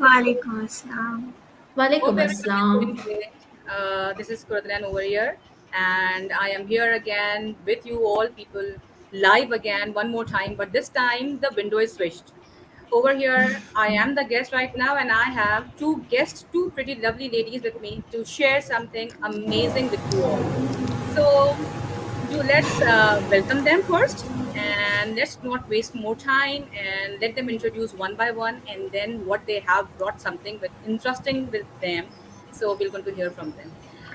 Walaikum Assalam. Hope Walaikum everyone is Assalam. doing great. This is Kuratlan over here, and I am here again with you all people live again one more time, but this time the window is switched. Over here, I am the guest right now, and I have two guests, two pretty lovely ladies with me to share something amazing with you all. So, let's welcome them first, and let's not waste more time and let them introduce one by one, and then what they have brought something with interesting with them. So we're going to hear from them.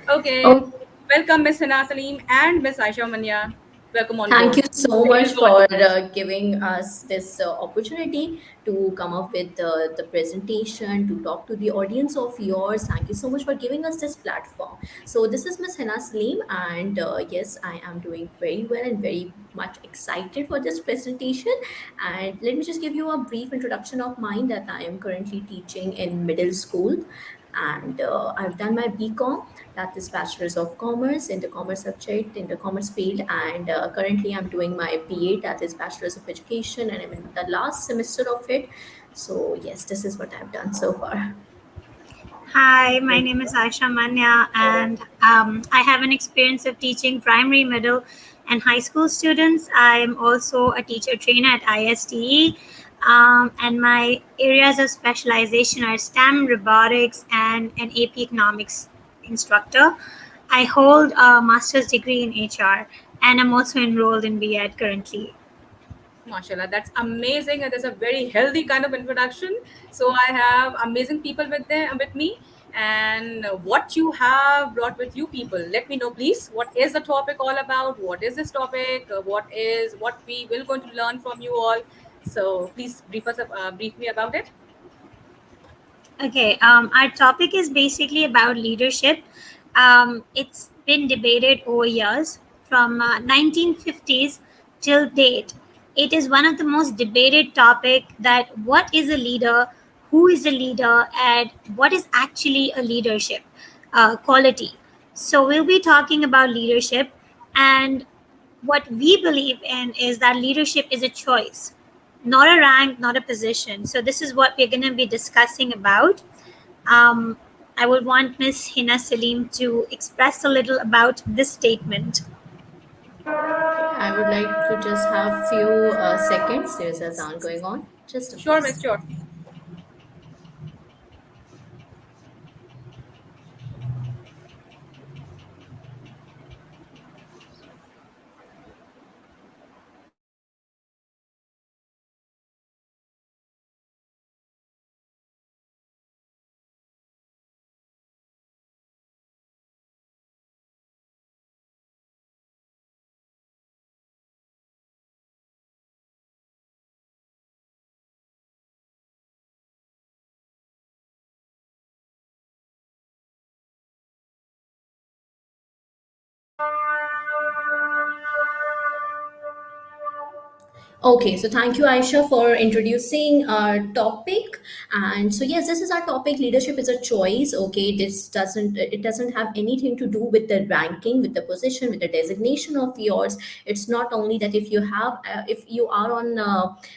Okay, Oh, welcome Miss Hina Salim and Miss Aisha Manya. Welcome on thank board. you so much for giving us this opportunity to come up with the presentation, to talk to the audience of yours. Thank you so much for giving us this platform. So, this is Miss Hena Salim, and yes, I am doing very well and very much excited for this presentation. And let me just give you a brief introduction of mine that I am currently teaching in middle school. And I've done my BCom, that is Bachelor's of Commerce in the commerce subject, in the commerce field, and currently I'm doing my BA, that is Bachelor's of Education, and I'm in the last semester of it. So yes, this is what I've done so far. Hi, my name is Aisha Manya, and I have an experience of teaching primary, middle, and high school students. I'm also a teacher trainer at ISTE, and my areas of specialization are STEM, robotics, and an AP economics instructor. I hold a master's degree in HR, and I'm also enrolled in BEd currently. Mashallah, that's amazing, and that's a very healthy kind of introduction. So I have amazing people with me, and what you have brought with you people. Let me know, please. What is the topic all about? What is this topic? What we will going to learn from you all? So please brief me about it. Okay, our topic is basically about leadership. It's been debated over years from 1950s till date. It is one of the most debated topic that what is a leader, who is a leader, and what is actually a leadership quality. So we'll be talking about leadership, and what we believe in is that leadership is a choice, not a rank, not a position. So this is what we're going to be discussing about. um, I would want Ms. Hina Salim to express a little about this statement. Okay, I would like to just have few seconds. There's a sound going on. Just a Sure, Miss. please. Sure. Okay, so thank you, Aisha, for introducing our topic. And so yes, this is our topic. Leadership is a choice. Okay, it doesn't have anything to do with the ranking, with the position, with the designation of yours. It's not only that if you are on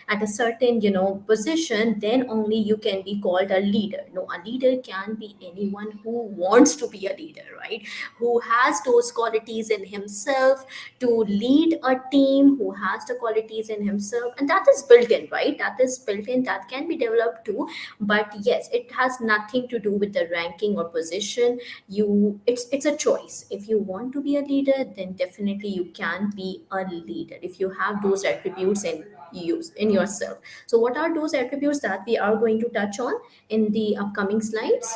at a certain position, then only you can be called a leader. No, a leader can be anyone who wants to be a leader, right? Who has those qualities in himself to lead a team, who has the qualities in himself, and that is built in, right? That is built in, that can be developed too. But yes, it has nothing to do with the ranking or position. It's a choice. If you want to be a leader, then definitely you can be a leader if you have those attributes in yourself. So what are those attributes that we are going to touch on in the upcoming slides?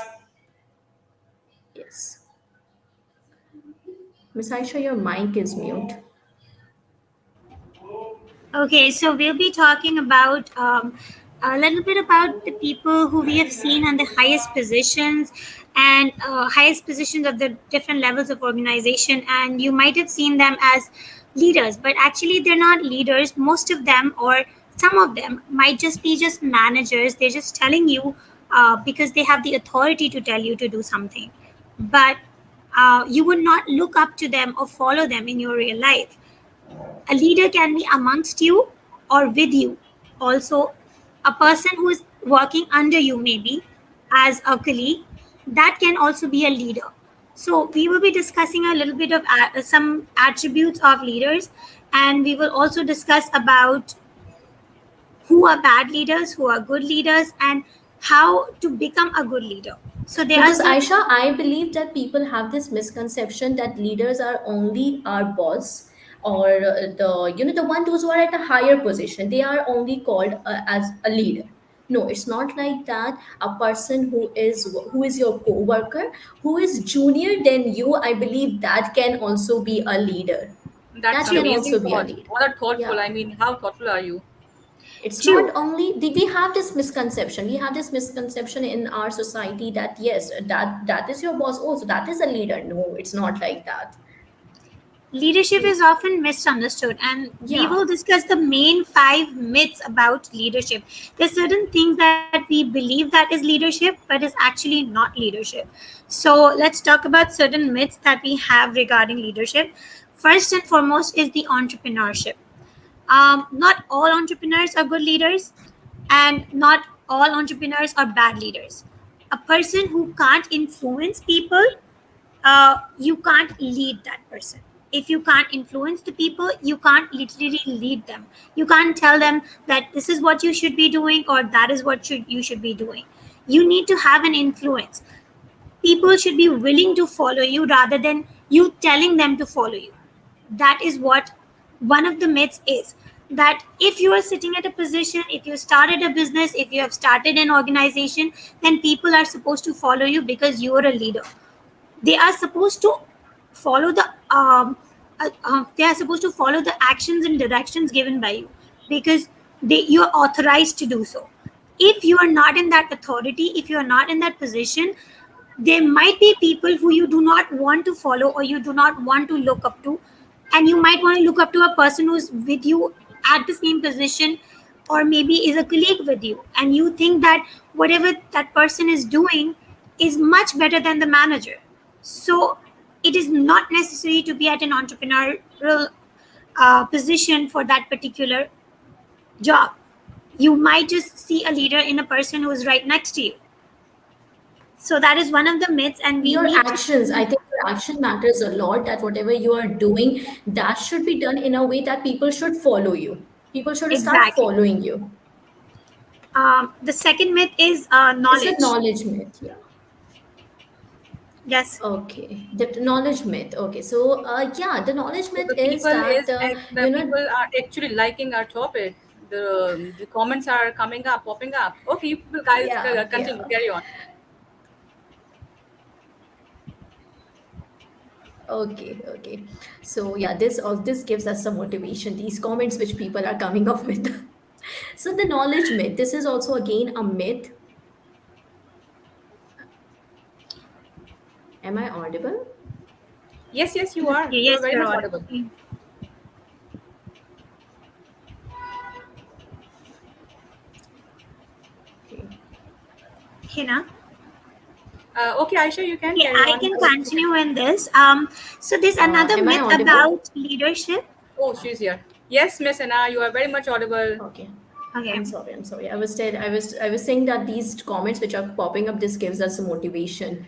Yes, Miss Aisha, your mic is mute. Okay, so we'll be talking about a little bit about the people who we have seen on the highest positions and highest positions of the different levels of organization. And you might have seen them as leaders, but actually they're not leaders. Most of them, or some of them, might just be just managers. They're just telling you because they have the authority to tell you to do something. But you would not look up to them or follow them in your real life. A leader can be amongst you or with you. Also, a person who is working under you, maybe. as a colleague, that can also be a leader. So we will be discussing a little bit of some attributes of leaders, and we will also discuss about who are bad leaders, who are good leaders, and how to become a good leader. So there are Because certain. Aisha, I believe that people have this misconception that leaders are only our boss, or the the one those who are at a higher position. They are only called as a leader. No, it's not like that. A person who is your co-worker, who is junior than you, I believe that can also be a leader. That's That True, can amazing also be a thought. leader. What a thoughtful. Yeah. I mean, how thoughtful are you? It's not true. only we have this misconception. We have this misconception in our society that yes, that is your boss. Oh, so that is a leader. No, it's not like that. Leadership is often misunderstood, and we Yeah. will discuss the main five myths about leadership. There's certain things that we believe that is leadership, but is actually not leadership. So let's talk about certain myths that we have regarding leadership. First and foremost is the entrepreneurship. Not all entrepreneurs are good leaders, and not all entrepreneurs are bad leaders. A person who can't influence people, you can't lead that person. If you can't influence the people, you can't literally lead them. You can't tell them that this is what you should be doing or that is what you should be doing. You need to have an influence. People should be willing to follow you rather than you telling them to follow you. That is what one of the myths is, that if you are sitting at a position, if you started a business, if you have started an organization, then people are supposed to follow you because you are a leader. They are supposed to follow they are supposed to follow the actions and directions given by you, because you are authorized to do so. If you are not in that authority, if you are not in that position, there might be people who you do not want to follow or you do not want to look up to, and you might want to look up to a person who's with you at the same position, or maybe is a colleague with you, and you think that whatever that person is doing is much better than the manager. So it is not necessary to be at an entrepreneurial position for that particular job. You might just see a leader in a person who is right next to you. So that is one of the myths, and we Your need to. actions, I think your action matters a lot. That whatever you are doing, that should be done in a way that people should follow you. People should start Exactly. following you. The second myth is It's a knowledge. knowledge myth. Yeah. Yes, Okay, the knowledge myth. Okay, so yeah, the knowledge So myth the is people that is the people are actually liking our topic. The comments are coming up, popping up. Okay, you people guys yeah, continue, yeah. carry on. Okay, okay. So yeah, this gives us some motivation. These comments which people are coming up with. So the knowledge myth. This is also again a myth. Am I audible? Yes, yes, you are. You are yes, very you're much audible. audible. Okay. Hina. Okay, Aisha, you can Okay, carry I on. can continue in this. So there's another Am I myth audible? about leadership. Oh, she's here. Yes, Miss Anna, you are very much audible. Okay. Okay. I'm sorry. I'm sorry. I was saying that these comments which are popping up, this gives us motivation.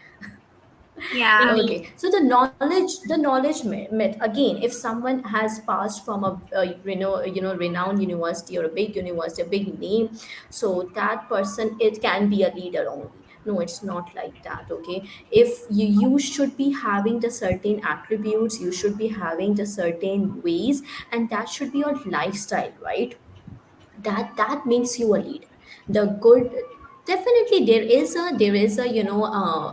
Yeah. Indeed. Okay, so the knowledge myth again. If someone has passed from a renowned university or a big university, a big name, so that person, it can be a leader only. No, it's not like that. Okay, if you should be having the certain attributes, you should be having the certain ways, and that should be your lifestyle, right? That makes you a leader. The good, definitely there is a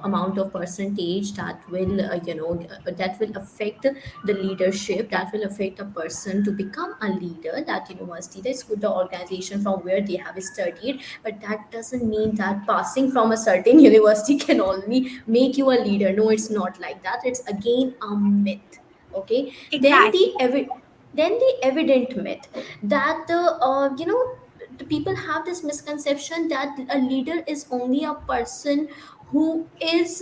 amount of percentage that will that will affect the leadership, that will affect a person to become a leader, that university, that's good, the organization from where they have studied. But that doesn't mean that passing from a certain university can only make you a leader. No, it's not like that. It's again a myth. Okay, then Exactly. the evident myth, that the people have this misconception that a leader is only a person who is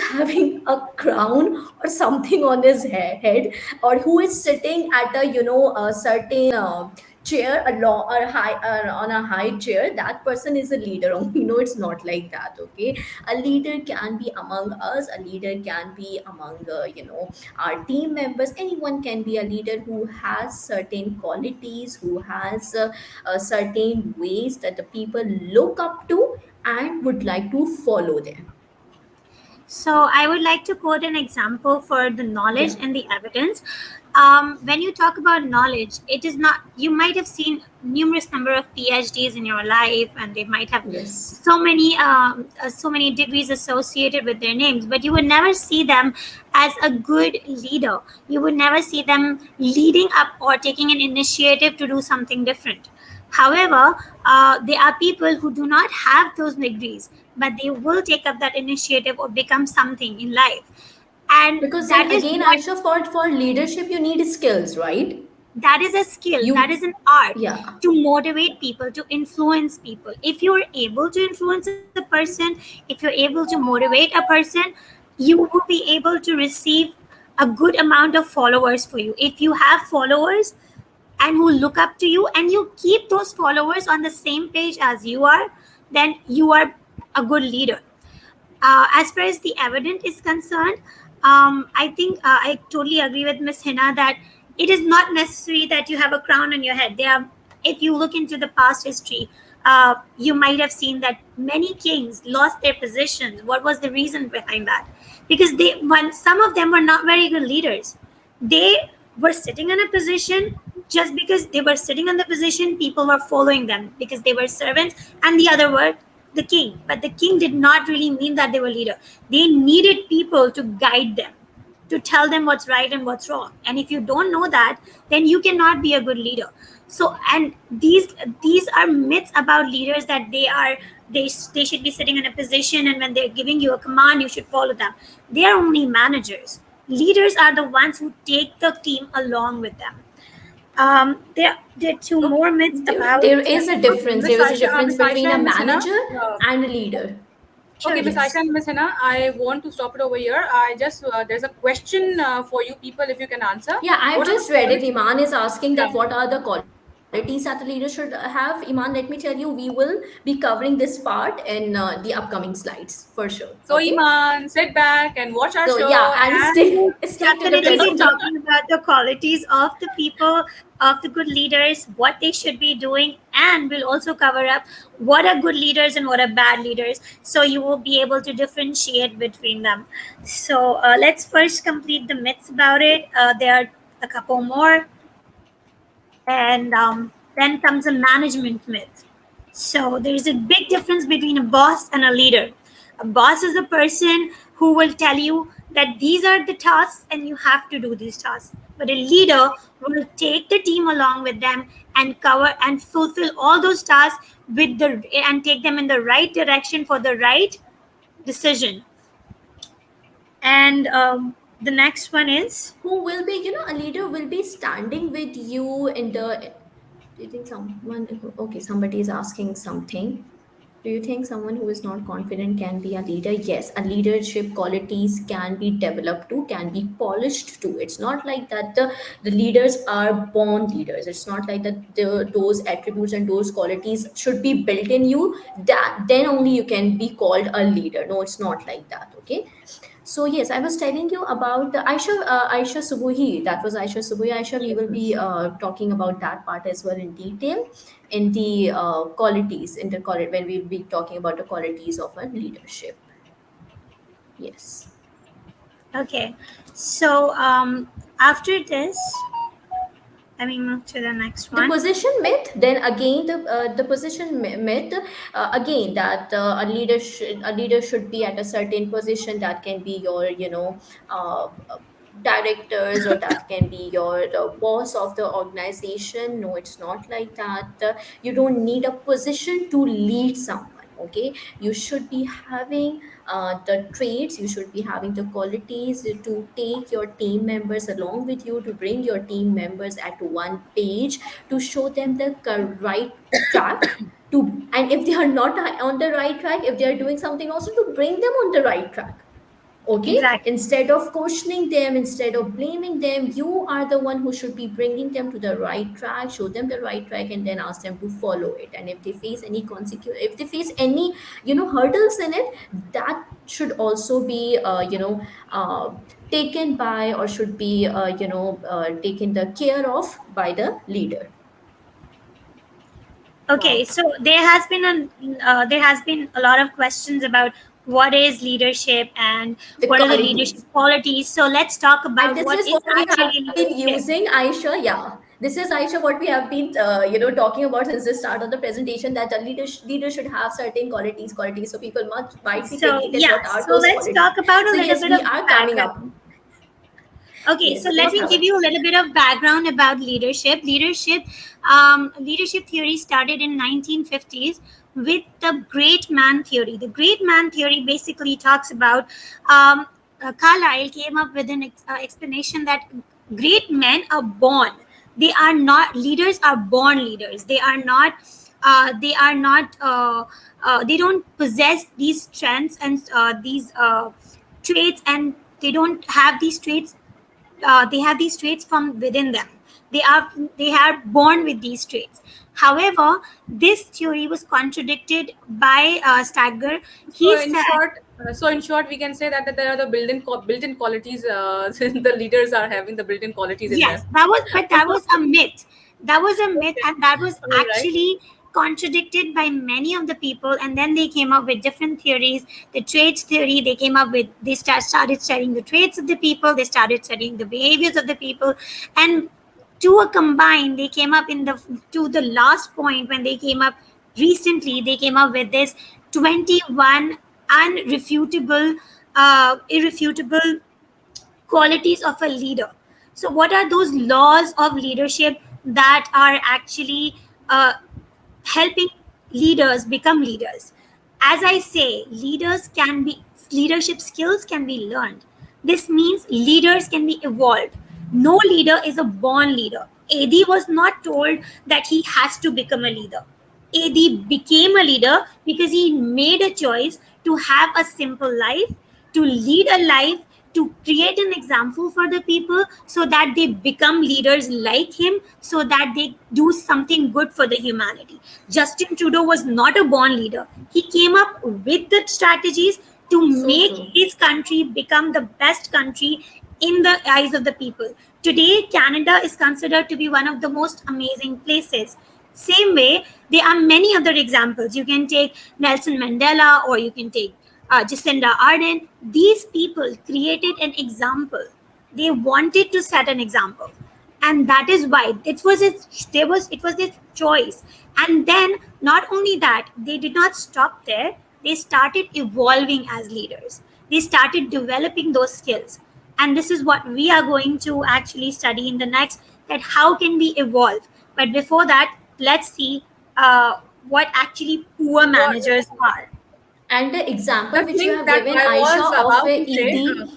having a crown or something on his head, or who is sitting at a certain chair along or high on a high chair, that person is a leader only. No, it's not like that. Okay, a leader can be among us, a leader can be among our team members. Anyone can be a leader who has certain qualities, who has certain ways that the people look up to and would like to follow them. So I would like to quote an example for the Yeah. knowledge and the evidence. When you talk about knowledge, it is not, you might have seen numerous number of PhDs in your life, and they might have Yes. so many degrees associated with their names, but you would never see them as a good leader. You would never see them leading up or taking an initiative to do something different. However, there are people who do not have those degrees, but they will take up that initiative or become something in life. And Because then that is again, what, Aisha, for leadership, you need skills, right? that is a skill, that is You, an art yeah. to motivate people, to influence people. If you're able to influence a person, if you're able to motivate a person, you will be able to receive a good amount of followers for you. If you have followers and who look up to you, and you keep those followers on the same page as you are, then you are a good leader. As far as the evidence is concerned, I think I totally agree with Miss Hina that it is not necessary that you have a crown on your head. There are, if you look into the past history, you might have seen that many kings lost their positions. What was the reason behind that? Because when some of them were not very good leaders, they were sitting in a position just because they were sitting in the position, people were following them because they were servants, and the other were the king. But the king did not really mean that they were leader. They needed people to guide them, to tell them what's right and what's wrong. And if you don't know that, then you cannot be a good leader. So, and these are myths about leaders, that they should be sitting in a position, and when they're giving you a command, you should follow them. They are only managers. Leaders are the ones who take the team along with them. There are two Okay. more myths about. There is a difference. Miss There is a Aisha, difference Miss Aisha between a and Miss Hina. manager Uh, and a leader. Sure. okay, Miss Aisha Yes. and Miss Hina, I want to stop it over here. I just there's a question for you people, if you can answer. Yeah, I've What are the just read it. qualities? Iman is asking that Yeah. what are the qualities that a leader should have. Iman, let me tell you, we will be covering this part in the upcoming slides for sure. Okay. So Iman, sit back and watch our So yeah, show and We stick will stick to the definitely be presentation. talking about the qualities of the people, of the good leaders, what they should be doing, and we'll also cover up what are good leaders and what are bad leaders, so you will be able to differentiate between them. So let's first complete the myths about it. There are a couple more, and then comes a management myth. So there's a big difference between a boss and a leader. A boss is a person who will tell you that these are the tasks and you have to do these tasks. But a leader will take the team along with them and cover and fulfill all those tasks with the and take them in the right direction for the right decision. And the next one is. Who will be, a leader will be standing with you in the. Do you think someone? Okay, somebody is asking something. Do you think someone who is not confident can be a leader? Yes, a leadership qualities can be developed too, can be polished too. It's not like that the leaders are born leaders. It's not like that those attributes and those qualities should be built in you. That then only you can be called a leader. No, it's not like that. Okay. So yes, I was telling you about the Aisha Subuhi. That was Aisha Subuhi. Aisha, we will be talking about that part as well in detail in the qualities in the when we'll be talking about the qualities of a leadership. Yes. Okay. So after this, let me move to the next The one. position myth, then again the position myth, again that a leader should be at a certain position. That can be your directors, or that can be your the boss of the organization. No, it's not like that. You don't need a position to lead someone. Okay, you should be having the traits, you should be having the qualities to take your team members along with you, to bring your team members at one page, to show them the right track, and if they are not on the right track, if they are doing something also, to bring them on the right track. Okay, Exactly. instead of questioning them, instead of blaming them, you are the one who should be bringing them to the right track, show them the right track, and then ask them to follow it. And if they face any consequence, if they face any, hurdles in it, that should also be, taken by, or should be, taken the care of by the leader. Okay, Wow. so there has been a lot of questions about what is leadership and The what are the leadership qualities. qualities. So let's talk And about this what is is what we have actually been leadership. using, Aisha. Yeah, this is, Aisha, what we have been, talking about since the start of the presentation. That a leader should have certain qualities. So people might be So thinking that yeah, what are so those let's qualities? talk about a So little yes, bit we of are coming up. background. Okay, so Yes, let let's me have give it. you a little bit of background about leadership. Leadership theory started in 1950s with the Great Man theory. The Great Man theory basically talks about Carlyle came up with an explanation that great men are born. They are not leaders. Are born leaders. They are not. They are not. They don't possess these strengths and these traits, and they don't have these traits. They have these traits from within them. They are born with these traits. However, this theory was contradicted by Stagger. So He in said, short, we can say that there are the built-in qualities. The leaders are having the built-in qualities in them. yes, that was a myth. That was a myth, Okay. and that was All right. actually contradicted by many of the people. And then they came up with different theories. The traits theory, they came up with, started studying the traits of the people. They started studying the behaviors of the people, and to a combine, they came up in the to the last point when they came up recently. They came up with this 21 unrefutable, irrefutable qualities of a leader. So, what are those laws of leadership that are actually uh, helping leaders become leaders? As I say, leadership skills can be learned. This means leaders can be evolved. No leader is a born leader. AD was not told that he has to become a leader. AD became a leader because he made a choice to have a simple life, to lead a life, to create an example for the people so that they become leaders like him, so that they do something good for the humanity. Justin Trudeau was not a born leader. He came up with the strategies to So make true. his country become the best country in the eyes of the people. Today, Canada is considered to be one of the most amazing places. Same way, there are many other examples. You can take Nelson Mandela, or you can take Jacinda Ardern. These people created an example. They wanted to set an example, and that is why it was their choice. And then, not only that, they did not stop there. They started evolving as leaders. They started developing those skills, and this is what we are going to actually study in the next, that how can we evolve. But before that, let's see what actually poor What managers are. And the example the which you thing have that given, I Aisha, was of about to say, ED,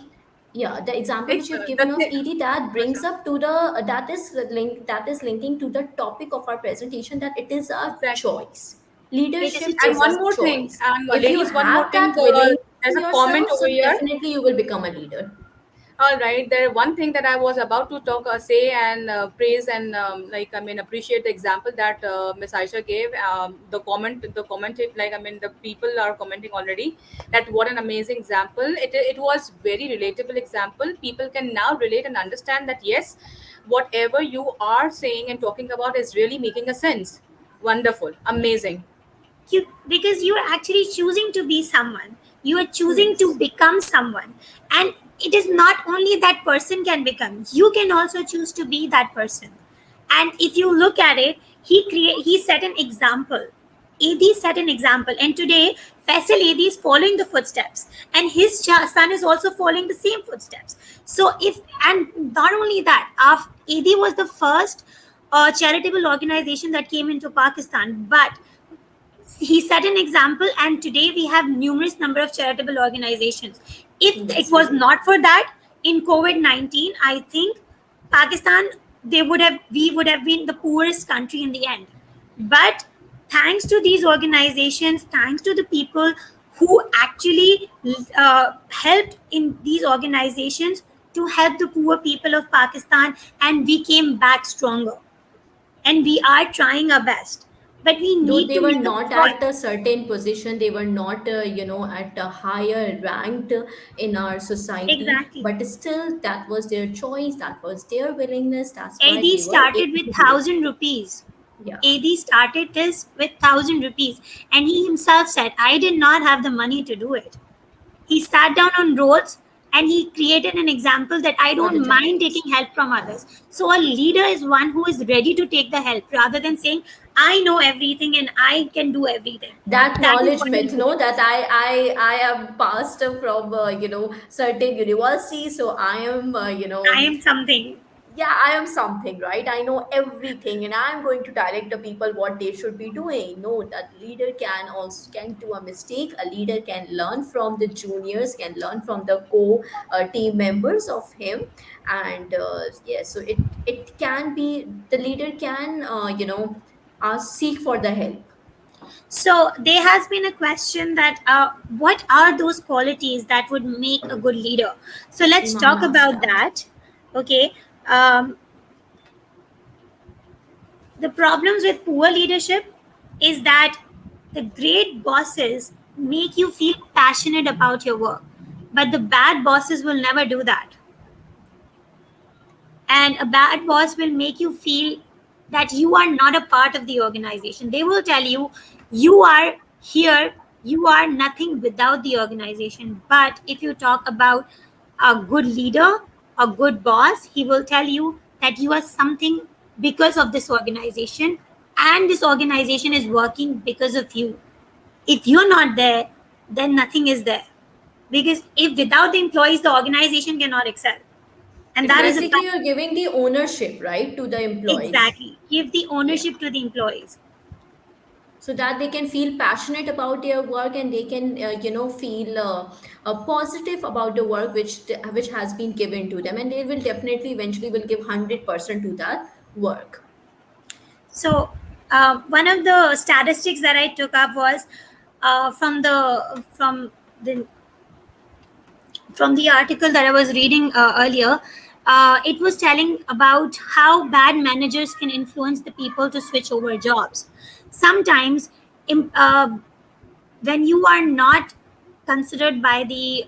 yeah, the example which you have the given of thing. ED, that brings up to the, that is linking to the topic of our presentation, that it is a Exactly. choice. It is a Leadership And is a choice. one more thing, choice. and If you ladies, one more have thing. that willingness There's in a comment yourself, over so here. definitely you will become a leader. All right, there one thing that I was about to say and praise and appreciate the example that Miss Aisha gave. The commented, the people are commenting already that what an amazing example. It was very relatable example. People can now relate and understand that yes, whatever you are saying and talking about is really making a sense. Wonderful, amazing. Because you are actually choosing to be someone, you are choosing to Yes. become someone. And it is not only that person can become, you can also choose to be that person. And if you look at it, he set an example. AD set an example, and today Faisal AD is following the footsteps, and his son is also following the same footsteps. So if, and not only that, AD was the first charitable organization that came into Pakistan, but he set an example, and today we have numerous number of charitable organizations. If it Yes, we was do. not for that, in COVID-19, I think Pakistan, we would have been the poorest country in the end. But thanks to these organizations, thanks to the people who actually helped in these organizations to help the poor people of Pakistan, and we came back stronger. And we are trying our best. But we Though need they to were make a not choice. at a certain position, they were not at a higher ranked in our society, Exactly. but still that was their choice, that was their willingness, that's why AD they were started able with to do it. 1,000 rupees. Yeah. AD started this with 1,000 rupees. And he himself said, I did not have the money to do it. He sat down on roads and he created an example that I For the don't mind giants. taking help from others. So a leader is one who is ready to take the help rather than saying, I know everything and I can do everything. That That is knowledge what a myth, leader no, that is. I am passed from certain university, so I am I am something. yeah, I am something, right? I know everything and I'm going to direct the people what they should be doing. No, that leader can also can do a mistake. A leader can learn from the juniors, can learn from the co team members of him. And yeah, so it can be the leader can seek for the help. So there has been a question that what are those qualities that would make a good leader? So let's Imam talk asked about that. that. Okay. Um, the problems with poor leadership is that the great bosses make you feel passionate about your work, but the bad bosses will never do that. And a bad boss will make you feel that you are not a part of the organization. They will tell you, you are here, you are nothing without the organization. But if you talk about a good leader, a good boss, he will tell you that you are something because of this organization, and this organization is working because of you. If you're not there, then nothing is there. Because if without the employees, the organization cannot excel. And So that is a basically, fact. you're giving the ownership, right, to the employees. Exactly. Give the Yeah. ownership to the employees. So that they can feel passionate about their work and they can feel positive about the work which has been given to them, and they will definitely eventually will give 100% to that work. So, one of the statistics that I took up was the from the article that I was reading earlier. It was telling about how bad managers can influence the people to switch over jobs. Sometimes, im- uh, when you are not considered by the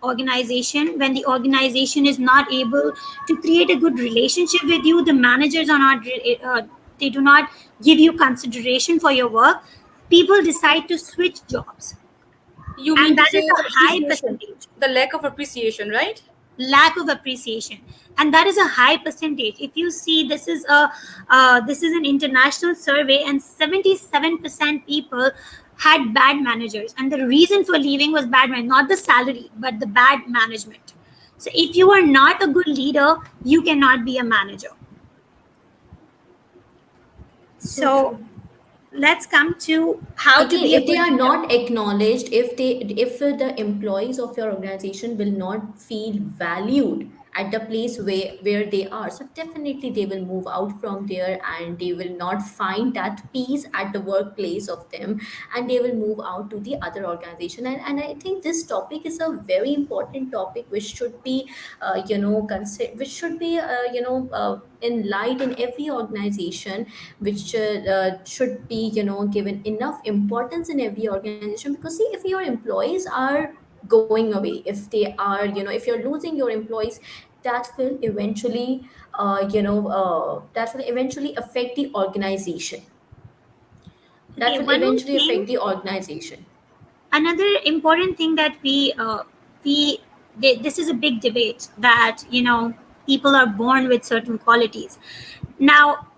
organization, when the organization is not able to create a good relationship with you, the managers are not they do not give you consideration for your work, people decide to switch jobs. You mean And to that say is a the high appreciation, percentage. the lack of appreciation, right? Lack of appreciation. And that is a high percentage. If you see, this is an international survey, and 77% people had bad managers, and the reason for leaving was bad man, not the salary but the bad management. So if you are not a good leader, you cannot be a manager. So So true. let's come to how to Again, be a if they good are leader. not acknowledged, if the employees of your organization will not feel valued at the place where they are, so definitely they will move out from there and they will not find that peace at the workplace of them, and they will move out to the other organization. And I think this topic is a very important topic which should be which should be in light in every organization, which should be given enough importance in every organization. Because see, if your employees are going away, if they are if you're losing your employees, that will eventually affect the organization, that Okay, will one more eventually affect thing. the organization. Another important thing that we this is a big debate that people are born with certain qualities. Now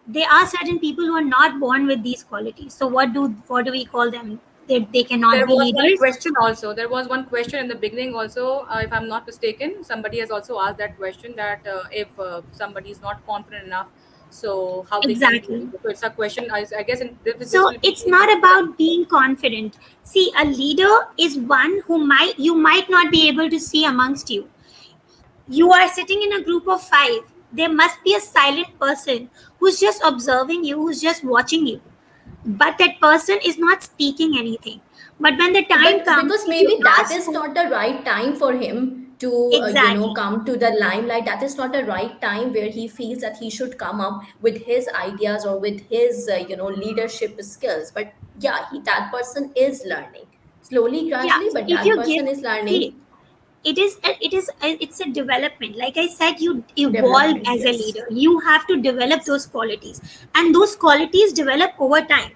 there are certain people who are not born with these qualities, so what do we call them? They cannot There be was one leaders. question also. There was one question in the beginning also, if I'm not mistaken. Somebody has also asked that question that if somebody is not confident enough, so how they can be a Exactly. leader. So it's a question. I guess this So will be it's in not for about being confident. See, a leader is one who might not be able to see amongst you. You are sitting in a group of five. There must be a silent person who's just observing you, who's just watching you. but that person is not speaking anything. But when the time But comes, because if you maybe that ask is for, not the right time for him to exactly, come to the limelight. That is not the right time where he feels that he should come up with his ideas or with his leadership skills. But yeah, that person is learning slowly, yeah. gradually, So but if that you give, person is see, learning. it's a development. Like I said, you evolve Development, as a yes. leader. You have to develop Yes. those qualities, and those qualities develop over time.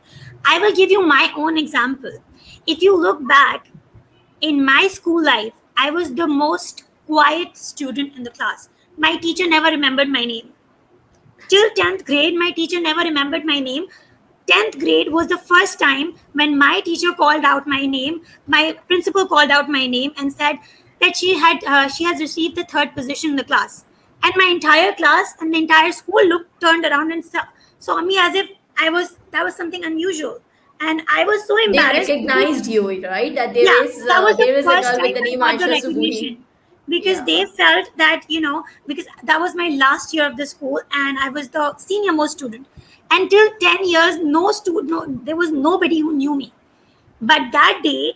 I will give you my own example. If you look back in my school life, I was the most quiet student in the class. My teacher never remembered my name. Till 10th grade, my teacher never remembered my name. 10th grade was the first time when my teacher called out my name. My principal called out my name and said that she has received the third position in the class. And my entire class and the entire school looked turned around and saw me as if that was something unusual. And I was so They embarrassed because, recognized you, right? That yeah, that was the there is a first girl with time the I name got the Aisha Subuhi. recognition, because Yeah. they felt that, because that was my last year of the school and I was the senior most student. Until 10 years, there was nobody who knew me. But that day,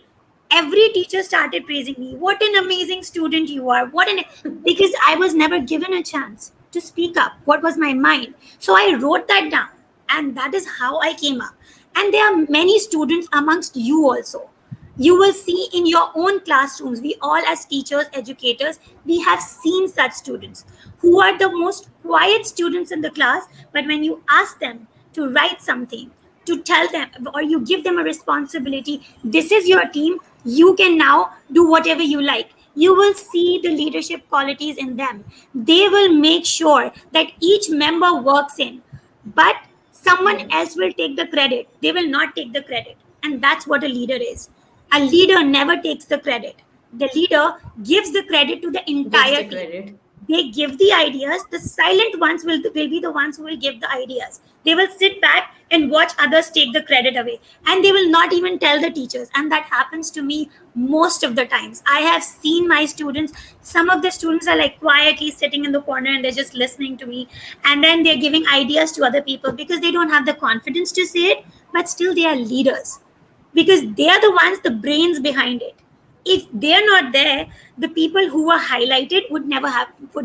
every teacher started praising me. What an amazing student you are. Because I was never given a chance to speak up what was my mind. So I wrote that down, and that is how I came up. And there are many students amongst you also. You will see in your own classrooms, we all, as teachers, educators, we have seen such students who are the most quiet students in the class. But when you ask them to write something, to tell them, or you give them a responsibility, this is your team, you can now do whatever you like, you will see the leadership qualities in them. They will make sure that each member works in, but someone Yes. else will take the credit. They will not take the credit. And that's what a leader is. A leader never takes the credit. The leader gives the credit to the Gives entire the team. credit. They give the ideas. The silent ones will be the ones who will give the ideas. They will sit back and watch others take the credit away. And they will not even tell the teachers. And that happens to me most of the times. I have seen my students, some of the students are like quietly sitting in the corner and they're just listening to me. And then they're giving ideas to other people because they don't have the confidence to say it, but still they are leaders because they are the ones, the brains behind it. If they're not there, the people who were highlighted would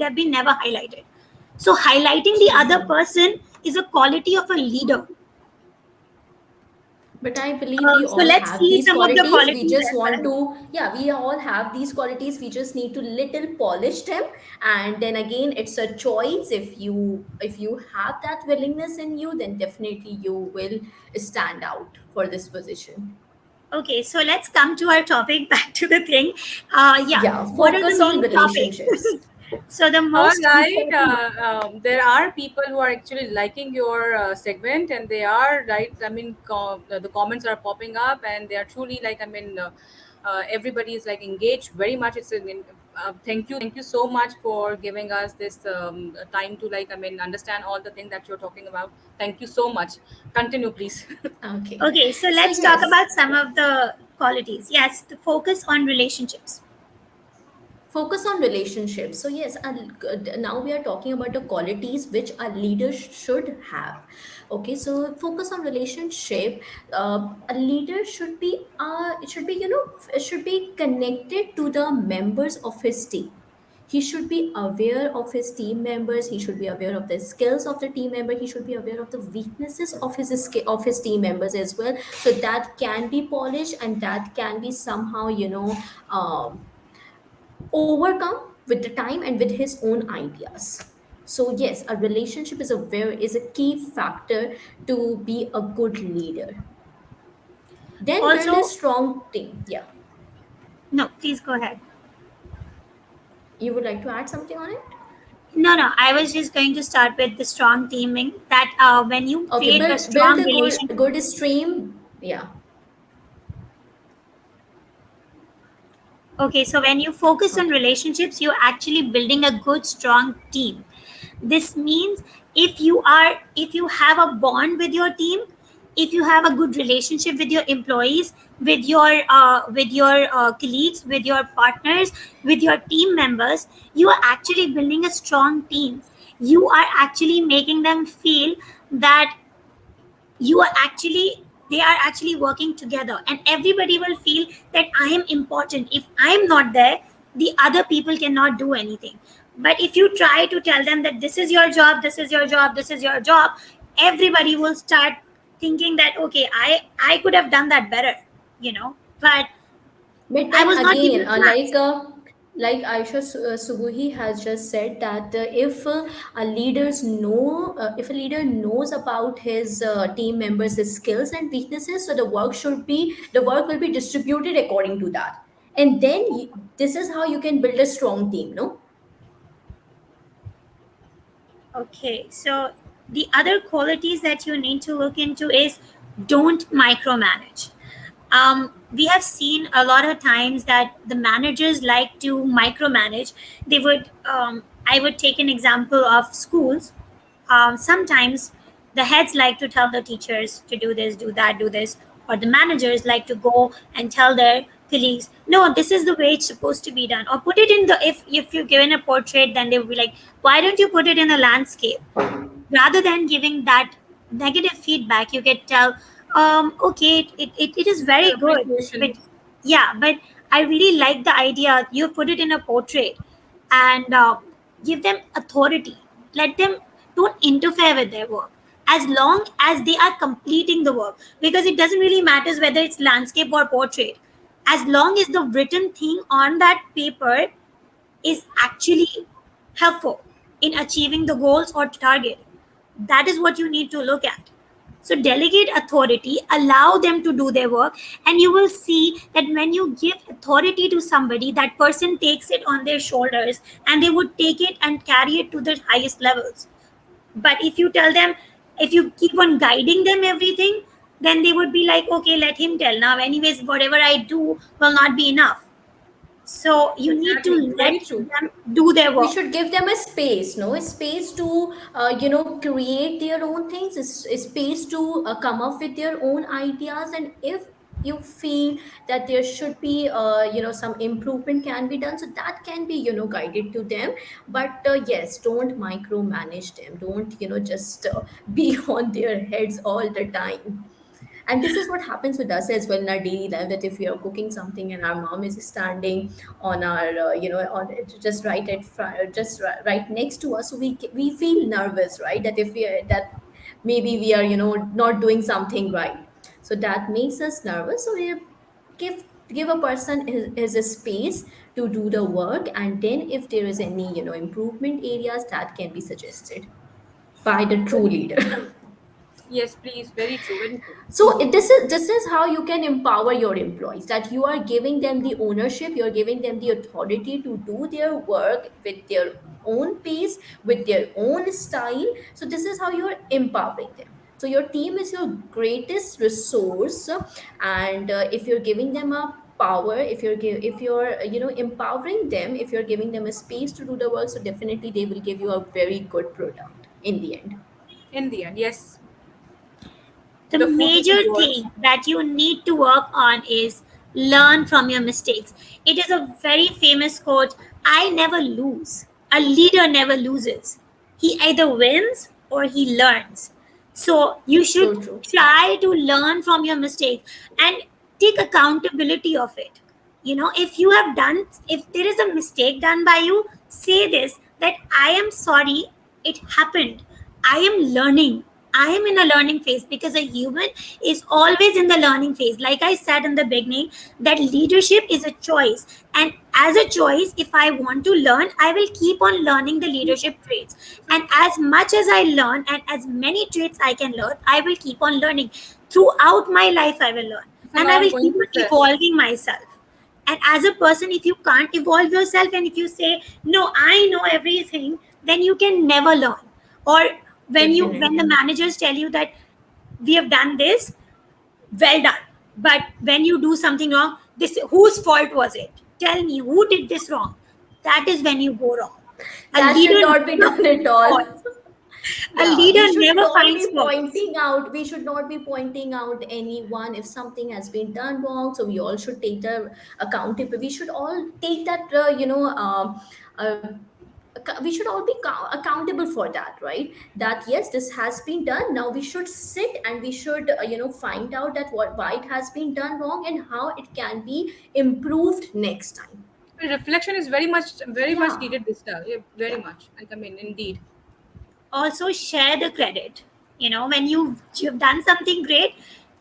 have been never highlighted. So highlighting the other True. person is a quality of a leader. But I believe we So all let's have see these some of the qualities. We qualities just as want well. to, yeah, we all have these qualities. We just need to little polish them. And then again, it's a choice. If you have that willingness in you, then definitely you will stand out for this position. Okay, so let's come to our topic. Back to the thing. Yeah, Yeah, what are the focus on main topics? relationships. So the All most right. important. There are people who are actually liking your segment, and they are right. I mean, the comments are popping up, and they are truly like. I mean, everybody is like engaged very much. Thank you so much for giving us this time to like. I mean, understand all the things that you're talking about. Thank you so much. Continue, please. Okay. Okay, so So let's talk yes, about some yeah. of the qualities. Yes, the focus on relationships. Focus on relationships. So yes, now we are talking about the qualities which a leader should have. Okay, so focus on relationship. A leader should be it should be it should be connected to the members of his team. He should be aware of his team members. He should be aware of the skills of the team member. He should be aware of the weaknesses of of his team members as well, so that can be polished and that can be somehow overcome with the time and with his own ideas. So yes, a relationship is a key factor to be a good leader. Then build a Also, strong team. Yeah, no, please go ahead. you would like to add something on it? No, no, I was just going to start with the strong teaming that when you Okay, create a build strong a relationship. good stream. Yeah. Okay, so when you focus on Okay. relationships, you're actually building a good, strong team. This means if you have a bond with your team, if you have a good relationship with your employees, with your colleagues, with your partners, with your team members, you are actually building a strong team. You are actually making them feel that you are actually they are actually working together, and everybody will feel that I am important. If I am not there, the other people cannot do anything. But if you try to tell them that this is your job, this is your job, this is your job, everybody will start thinking that okay, I could have done that better, but But I then was not given again, a chance. like Aisha Subuhi has just said that if if a leader knows about his team members' his skills and weaknesses, so the work will be distributed according to that, and then this is how you can build a strong team. No. Okay, so the other qualities that you need to look into is don't micromanage. We have seen a lot of times that the managers like to micromanage. I would take an example of schools. Sometimes the heads like to tell the teachers to do this, do that, do this, or the managers like to go and tell their colleagues, no, this is the way it's supposed to be done, or put it in the, if you're given a portrait, then they will be like, why don't you put it in a landscape? Rather than giving that negative feedback, you get tell, okay, it is very good, but Appreciation. yeah, but I really like the idea you put it in a portrait, and give them authority. Let them, don't interfere with their work as long as they are completing the work, because it doesn't really matters whether it's landscape or portrait, as long as the written thing on that paper is actually helpful in achieving the goals or target. That is what you need to look at. So delegate authority, allow them to do their work, and you will see that when you give authority to somebody, that person takes it on their shoulders and they would take it and carry it to the highest levels. But if you tell them, if you keep on guiding them everything, then they would be like, okay, let him tell now. Anyways, whatever I do will not be enough. So you need Exactly. to Very let true. them do their We work. should give them a space, no, a space to create their own things, a space to come up with their own ideas, and if you feel that there should be some improvement can be done, so that can be guided to them. But yes, don't micromanage them, don't just be on their heads all the time. And this is what happens with us as well in our daily life, that if we are cooking something and our mom is standing on our on just right right next to us, so we feel nervous, right, that if we that maybe we are not doing something right, so that makes us nervous. So we give give a person his a space to do the work, and then if there is any improvement areas, that can be suggested by the true Very leader. true. Yes, please. Very true. Very true. So this is how you can empower your employees, that you are giving them the ownership, you're giving them the authority to do their work with their own pace, with their own style. So this is how you're empowering them. So your team is your greatest resource, and if you're giving them a power, if you're empowering them, if you're giving them a space to do the work, so definitely they will give you a very good product in the end. In the end, yes, The the food will be major yours. thing that you need to work on is learn from your mistakes. It is a very famous quote, I never lose. A leader never loses. He either wins or he learns. So you So should true. try to learn from your mistakes and take accountability of it. If you have done, if there is a mistake done by you, say this, that I am sorry, it happened. I am learning. I am in a learning phase, because a human is always in the learning phase. Like I said in the beginning, that leadership is a choice. And as a choice, if I want to learn, I will keep on learning the leadership traits. And as much as I learn and as many traits I can learn, I will keep on learning. Throughout my life, I will learn. It's an And I will ongoing keep on process. evolving myself. And as a person, if you can't evolve yourself, and if you say, no, I know everything, then you can never learn. Or when the Definitely. managers tell you that we have done this, well done, but when you do something wrong, this, whose fault was it? Tell me, who did this wrong? That is when you go wrong. A That should leader not be never done at finds all. faults. A Yeah, leader never finds we should not be pointing out anyone if something has been done wrong. So we all should take the accountability. We should all take that, uh, we should all be accountable for that, right? That yes, this has been done, now we should sit and we should find out that why it has been done wrong and how it can be improved next time. Reflection is very much Yeah, needed this time. Yeah, very yeah. much. Like, I mean, indeed. Also share the credit. When you've done something great,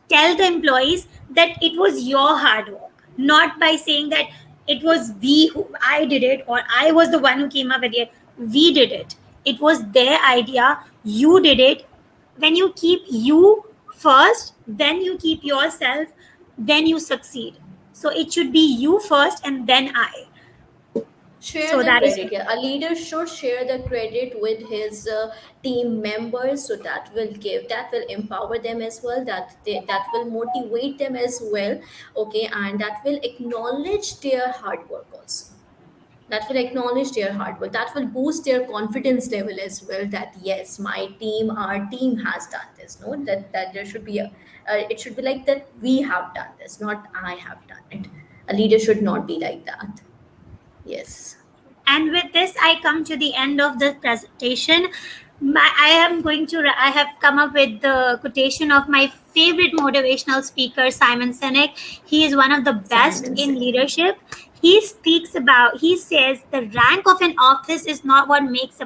tell the employees that it was your hard work, not by saying that it was we who I did it, or I was the one who came up with it. We did it. It was their idea. You did it. When you keep you first, then you keep yourself, then you succeed. So it should be you first and then I. Share So the that is credit. Yeah, a leader should share the credit with his team members, so that will empower them as well, that will motivate them as well. Okay, and that will acknowledge their hard work also. That will acknowledge their hard work, that will boost their confidence level as well, that yes, my team, our team has done this. No, that there should be a it should be like that, we have done this, not I have done it. A leader should not be like that. Yes. And with this, I come to the end of the presentation. I have come up with the quotation of my favorite motivational speaker, Simon Sinek. He is one of the best Simon in Sinek. leadership. He says the rank of an office is not what makes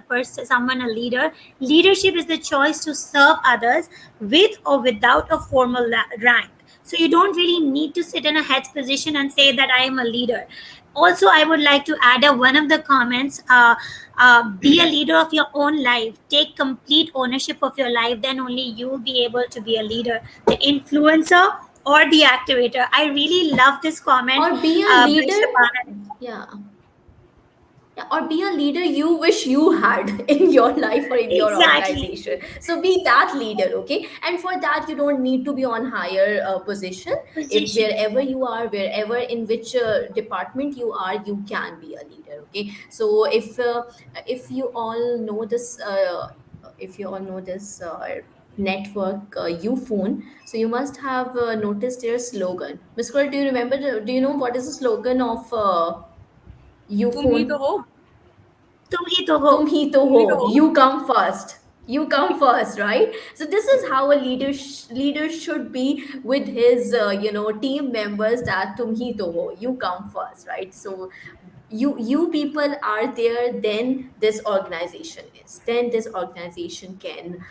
someone a leader. Leadership is the choice to serve others with or without a formal rank. So you don't really need to sit in a head's position and say that I am a leader. Also, I would like to add one of the comments. Be a leader of your own life. Take complete ownership of your life. Then only you will be able to be a leader, the influencer or the activator. I really love this comment Or be a by leader. Shabana. Yeah. Yeah, or be a leader you wish you had in your life or in your Exactly. organization. So be that leader, okay? And for that, you don't need to be on higher position. If Position. wherever you are, wherever in which department you are, you can be a leader, okay? So if you all know this, if you all know this network, Uphone, so you must have noticed their slogan. Miss Cora, do you remember? Do you know what is the slogan of Tum hi to Uphone? ho. तुम ही तो हो. Tum hi to Tum ho, hi to ho. you come first. You come first, right? So this is how a leader should be with his team members, that tum hi to ho, you come first, right? So you people are there, then this organization can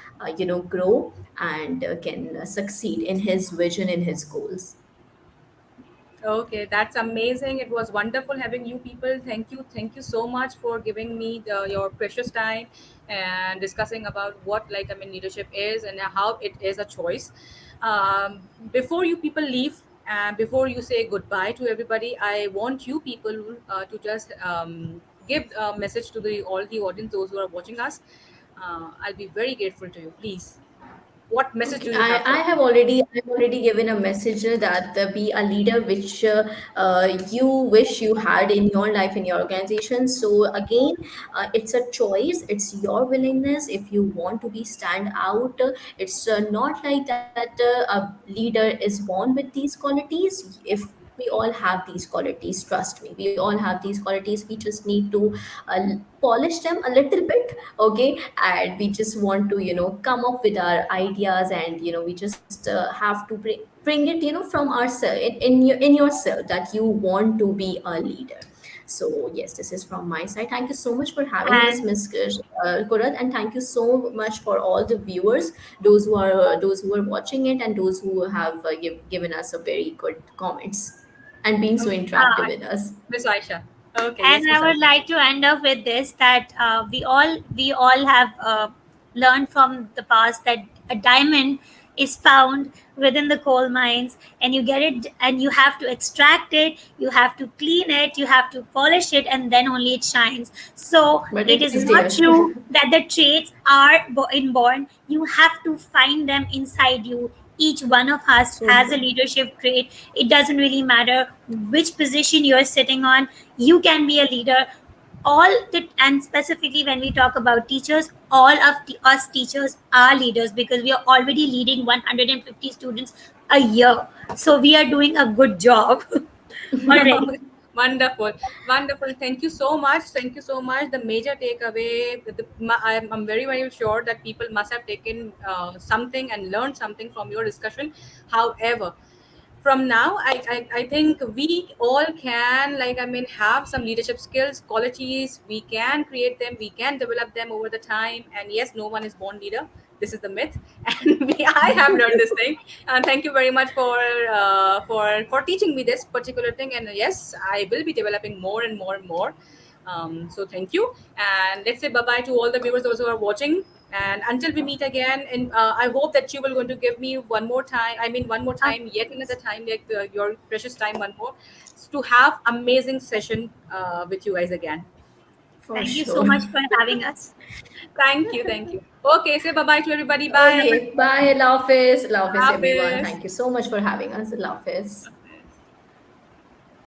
grow and can succeed in his vision, in his goals. Okay, that's amazing. It was wonderful having you people. Thank you so much for giving me your precious time and discussing about what, like, I mean, leadership is and how it is a choice. Before you people leave and before you say goodbye to everybody, I want you people to just give a message to the all the audience, those who are watching us. I'll be very grateful to you. Please, what message Okay, do you have for I them? have already I've already given a message that be a leader which you wish you had in your life, in your organization. So again, it's a choice. It's your willingness. If you want to be stand out, it's not like that. A leader is born with these qualities. If we all have these qualities, trust me, we all have these qualities. We just need to polish them a little bit, okay? And we just want to come up with our ideas, and we just have to bring it from ourselves, in yourself, that you want to be a leader. So yes, this is from my side. Thank you so much for having us, And Ms. Kurat, and thank you so much for all the viewers, those who are watching it, and those who have given us a very good comments and being so interactive uh, with us. Miss Aisha. Okay, and yes, I Miss would Aisha. like to end up with this, that we all have learned from the past that a diamond is found within the coal mines, and you get it, and you have to extract it, you have to clean it, you have to polish it, and then only it shines. So But it it is is not there. true that the traits are inborn. You have to find them inside you. Each one of us So has a true. leadership trait. It doesn't really matter which position you're sitting on. You can be a leader. And specifically when we talk about teachers, all of us teachers are leaders, because we are already leading 150 students a year. So we are doing a good job. Already. Wonderful, wonderful. Thank you so much. Thank you so much. The major takeaway, I'm very, very sure that people must have taken something and learned something from your discussion. However, from now, I think we all can, like, I mean, have some leadership skills, qualities. We can create them, we can develop them over the time. And yes, no one is born leader. This is the myth. And I have learned this thing. And thank you very much for teaching me this particular thing. And yes, I will be developing more and more and more. So thank you, and let's say bye bye to all the viewers, those who are watching. And until we meet again, and I hope that you will going to give me one more time. I mean, one more Of time, yet another course. time, like your precious time, one more, to have amazing session with you guys again. For Thank you so sure. much for having us. Thank you, thank you. Okay, say bye bye to everybody. Bye. Okay, bye. Allah Hafiz. Allah Hafiz, everyone. Hafiz. Thank you so much for having us. Allah Hafiz.